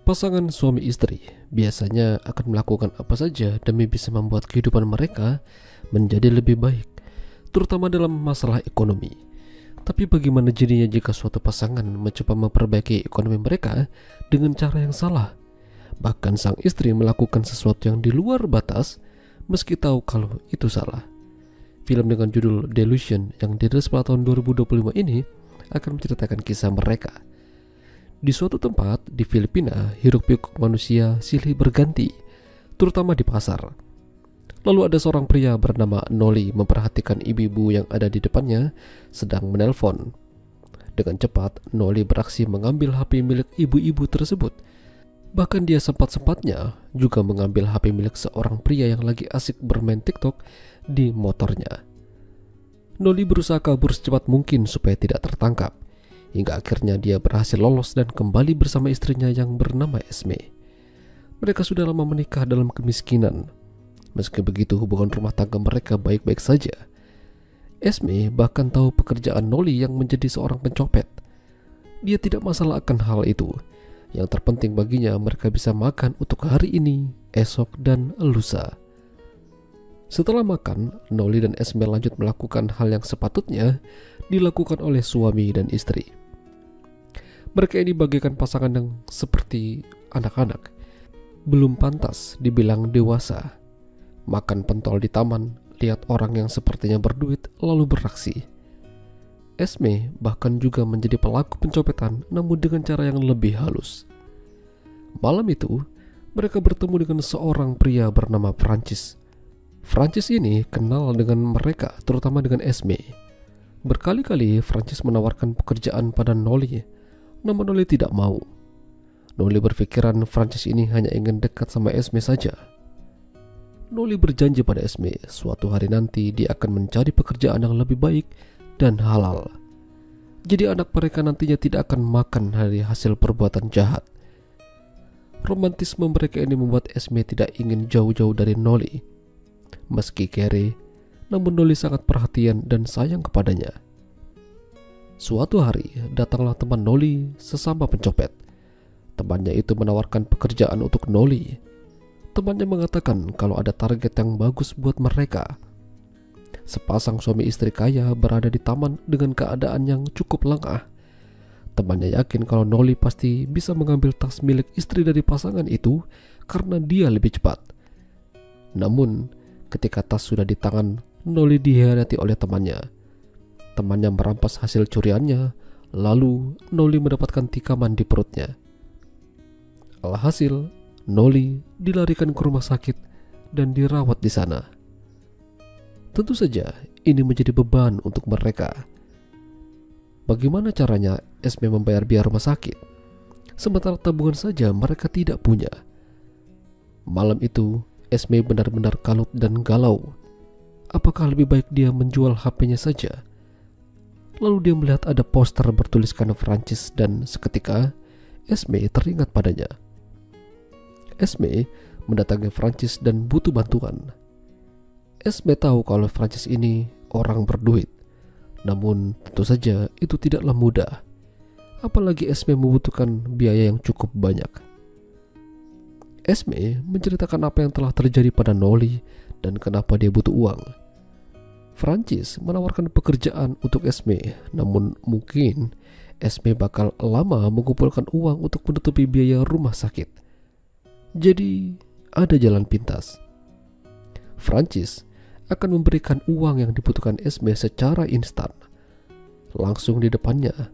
Pasangan suami istri biasanya akan melakukan apa saja demi bisa membuat kehidupan mereka menjadi lebih baik, terutama dalam masalah ekonomi. Tapi bagaimana jadinya jika suatu pasangan mencoba memperbaiki ekonomi mereka dengan cara yang salah? Bahkan sang istri melakukan sesuatu yang di luar batas meski tahu kalau itu salah. Film dengan judul Delusion yang dirilis pada tahun 2025 ini akan menceritakan kisah mereka. Di suatu tempat di Filipina, hiruk-pikuk manusia silih berganti, terutama di pasar. Lalu ada seorang pria bernama Noli memperhatikan ibu-ibu yang ada di depannya sedang menelpon. Dengan cepat, Noli beraksi mengambil HP milik ibu-ibu tersebut. Bahkan dia sempat-sempatnya juga mengambil HP milik seorang pria yang lagi asik bermain TikTok di motornya. Noli berusaha kabur secepat mungkin supaya tidak tertangkap, hingga akhirnya dia berhasil lolos dan kembali bersama istrinya yang bernama Esme. Mereka sudah lama menikah dalam kemiskinan. Meski begitu, hubungan rumah tangga mereka baik-baik saja. Esme bahkan tahu pekerjaan Noli yang menjadi seorang pencopet. Dia tidak masalah akan hal itu. Yang terpenting baginya mereka bisa makan untuk hari ini, esok, dan lusa. Setelah makan, Noli dan Esme lanjut melakukan hal yang sepatutnya dilakukan oleh suami dan istri. Mereka ini bagaikan pasangan yang seperti anak-anak, belum pantas dibilang dewasa. Makan pentol di taman, lihat orang yang sepertinya berduit lalu beraksi. Esme bahkan juga menjadi pelaku pencopetan namun dengan cara yang lebih halus. Malam itu, mereka bertemu dengan seorang pria bernama Francis. Francis ini kenal dengan mereka, terutama dengan Esme. Berkali-kali Francis menawarkan pekerjaan pada Noli, namun Noli tidak mau. Noli berpikiran Francis ini hanya ingin dekat sama Esme saja. Noli berjanji pada Esme, suatu hari nanti dia akan mencari pekerjaan yang lebih baik dan halal. Jadi anak mereka nantinya tidak akan makan dari hasil perbuatan jahat. Romantisme mereka ini membuat Esme tidak ingin jauh-jauh dari Noli. Meski kere, namun Noli sangat perhatian dan sayang kepadanya. Suatu hari, datanglah teman Noli sesama pencopet. Temannya itu menawarkan pekerjaan untuk Noli. Temannya mengatakan kalau ada target yang bagus buat mereka. Sepasang suami istri kaya berada di taman dengan keadaan yang cukup lengah. Temannya yakin kalau Noli pasti bisa mengambil tas milik istri dari pasangan itu karena dia lebih cepat. Namun, ketika tas sudah di tangan, Noli dikhianati oleh temannya. Temannya merampas hasil curiannya, lalu Noli mendapatkan tikaman di perutnya. Alhasil, Noli dilarikan ke rumah sakit dan dirawat di sana. Tentu saja ini menjadi beban untuk mereka. Bagaimana caranya Esme membayar biaya rumah sakit? Sementara tabungan saja mereka tidak punya. Malam itu, Esme benar-benar kalut dan galau. Apakah lebih baik dia menjual HP-nya saja? Lalu dia melihat ada poster bertuliskan Francis dan seketika Esme teringat padanya. Esme mendatangi Francis dan butuh bantuan. Esme tahu kalau Francis ini orang berduit. Namun tentu saja itu tidaklah mudah. Apalagi Esme membutuhkan biaya yang cukup banyak. Esme menceritakan apa yang telah terjadi pada Noli dan kenapa dia butuh uang. Francis menawarkan pekerjaan untuk Esme, namun mungkin Esme bakal lama mengumpulkan uang untuk menutupi biaya rumah sakit. Jadi ada jalan pintas. Francis akan memberikan uang yang dibutuhkan Esme secara instan, langsung di depannya.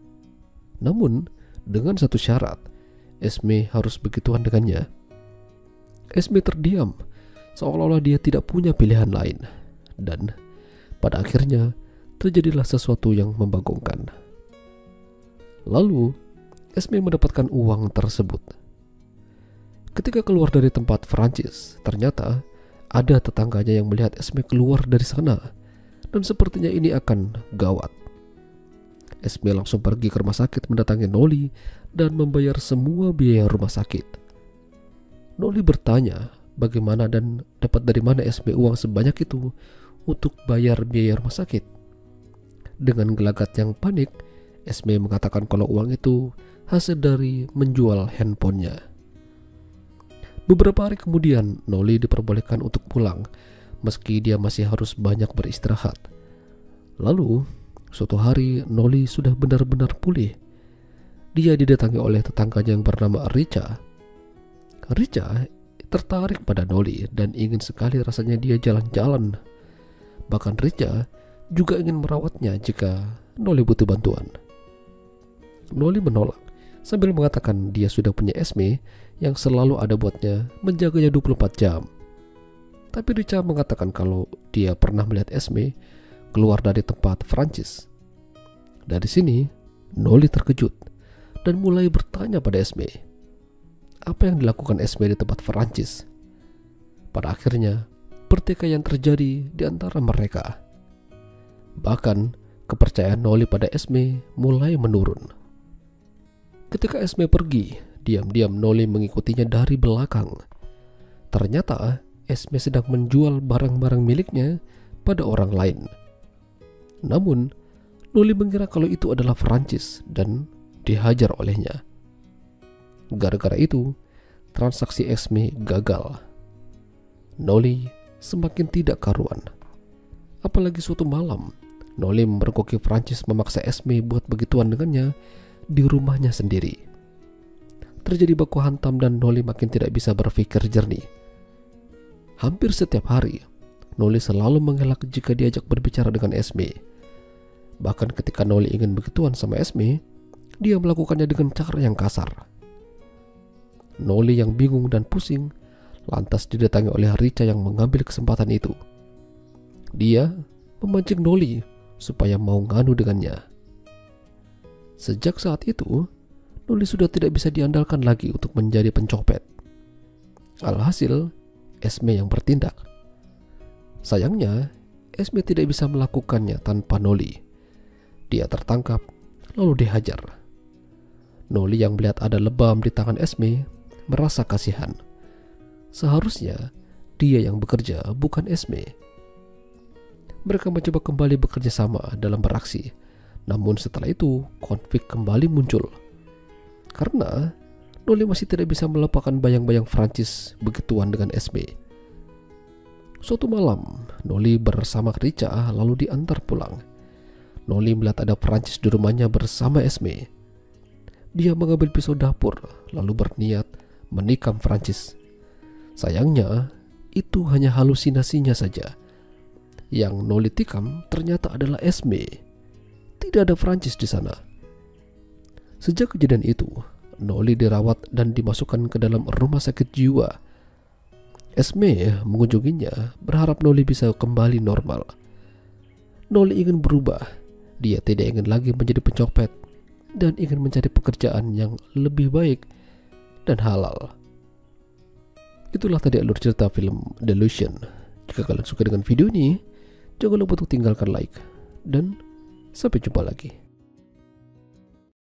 Namun dengan satu syarat, Esme harus begituan dengannya. Esme terdiam, seolah-olah dia tidak punya pilihan lain. Dan pada akhirnya terjadilah sesuatu yang membagongkan. Lalu Esme mendapatkan uang tersebut. Ketika keluar dari tempat Francis, ternyata ada tetangganya yang melihat Esme keluar dari sana, dan sepertinya ini akan gawat. Esme langsung pergi ke rumah sakit mendatangi Noli dan membayar semua biaya rumah sakit. Noli bertanya bagaimana dan dapat dari mana Esme uang sebanyak itu untuk bayar biaya rumah sakit. Dengan gelagat yang panik, Esme mengatakan kalau uang itu hasil dari menjual handphonenya. Beberapa hari kemudian, Noli diperbolehkan untuk pulang, meski dia masih harus banyak beristirahat. Lalu, suatu hari Noli sudah benar-benar pulih. Dia didatangi oleh tetangganya yang bernama Richa. Richa tertarik pada Noli dan ingin sekali rasanya dia jalan-jalan. Bahkan Richa juga ingin merawatnya jika Noli butuh bantuan. Noli menolak sambil mengatakan dia sudah punya Esme yang selalu ada buatnya menjaganya 24 jam. Tapi Richa mengatakan kalau dia pernah melihat Esme keluar dari tempat Francis. Dari sini, Noli terkejut dan mulai bertanya pada Esme, apa yang dilakukan Esme di tempat Francis. Pada akhirnya, pertikaian terjadi di antara mereka. Bahkan, kepercayaan Noli pada Esme mulai menurun. Ketika Esme pergi, diam-diam Noli mengikutinya dari belakang. Ternyata Esme sedang menjual barang-barang miliknya pada orang lain. Namun, Noli mengira kalau itu adalah Francis dan dihajar olehnya. Gara-gara itu, transaksi Esme gagal. Noli semakin tidak karuan. Apalagi suatu malam, Noli memergoki Francis memaksa Esme buat begituan dengannya di rumahnya sendiri. Terjadi baku hantam dan Noli makin tidak bisa berpikir jernih. Hampir setiap hari, Noli selalu mengelak jika diajak berbicara dengan Esme. Bahkan ketika Noli ingin begituan sama Esme, dia melakukannya dengan cara yang kasar. Noli yang bingung dan pusing, lantas didatangi oleh Richa yang mengambil kesempatan itu. Dia memancing Noli supaya mau nganu dengannya. Sejak saat itu, Noli sudah tidak bisa diandalkan lagi untuk menjadi pencopet. Alhasil, Esme yang bertindak. Sayangnya, Esme tidak bisa melakukannya tanpa Noli. Dia tertangkap, lalu dihajar. Noli yang melihat ada lebam di tangan Esme merasa kasihan. Seharusnya dia yang bekerja, bukan Esme. Mereka mencoba kembali bekerja sama dalam beraksi. Namun setelah itu, konflik kembali muncul. Karena Noli masih tidak bisa melupakan bayang-bayang Francis begituan dengan Esme. Suatu malam, Noli bersama Richa lalu diantar pulang. Noli melihat ada Francis di rumahnya bersama Esme. Dia mengambil pisau dapur lalu berniat menikam Francis. Sayangnya, itu hanya halusinasinya saja. Yang Noli tikam ternyata adalah Esme. Tidak ada Francis di sana. Sejak kejadian itu, Noli dirawat dan dimasukkan ke dalam rumah sakit jiwa. Esme mengunjunginya berharap Noli bisa kembali normal. Noli ingin berubah. Dia tidak ingin lagi menjadi pencopet dan ingin mencari pekerjaan yang lebih baik dan halal. Itulah tadi alur cerita film Delusion. Jika kalian suka dengan video ini, jangan lupa untuk tinggalkan like dan sampai jumpa lagi.